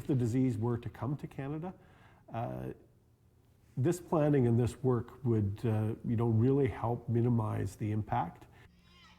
if the disease were to come to Canada, this planning and this work would really help minimize the impact.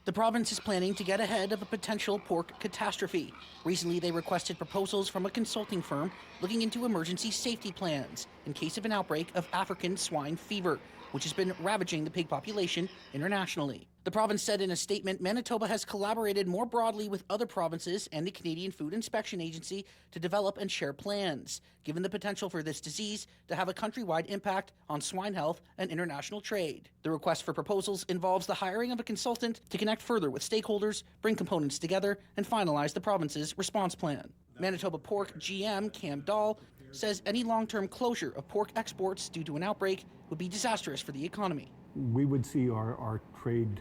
The province is planning to get ahead of a potential pork catastrophe. Recently, they requested proposals from a consulting firm looking into emergency safety plans in case of an outbreak of African swine fever, which has been ravaging the pig population internationally. The province said in a statement Manitoba has collaborated more broadly with other provinces and the Canadian Food Inspection Agency to develop and share plans, given the potential for this disease to have a countrywide impact on swine health and international trade. The request for proposals involves the hiring of a consultant to connect further with stakeholders, bring components together, and finalize the province's response plan. Manitoba Pork GM Cam Dahl says any long-term closure of pork exports due to an outbreak would be disastrous for the economy. We would see our trade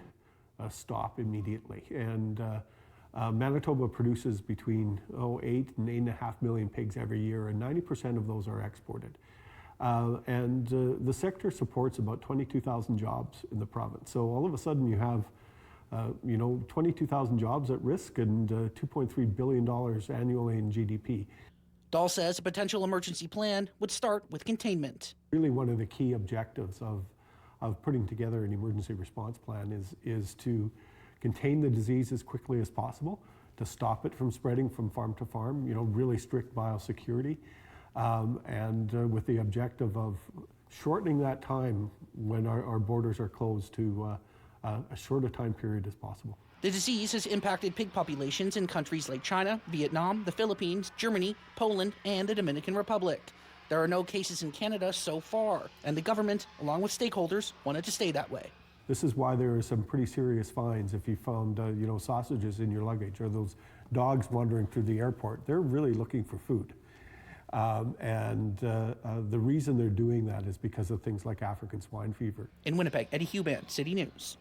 stop immediately. And Manitoba produces between 8 and 8.5 million pigs every year, and 90% of those are exported. And the sector supports about 22,000 jobs in the province. So all of a sudden you have 22,000 jobs at risk and $2.3 billion annually in GDP. Dahl says a potential emergency plan would start with containment. Really one of the key objectives of putting together an emergency response plan is to contain the disease as quickly as possible, to stop it from spreading from farm to farm, really strict biosecurity, and with the objective of shortening that time when our borders are closed to as short a time period as possible. The disease has impacted pig populations in countries like China, Vietnam, the Philippines, Germany, Poland, and the Dominican Republic. There are no cases in Canada so far, and the government, along with stakeholders, wanted to stay that way. This is why there are some pretty serious fines if you found, sausages in your luggage, or those dogs wandering through the airport. They're really looking for food. The reason they're doing that is because of things like African swine fever. In Winnipeg, Eddie Huban, City News.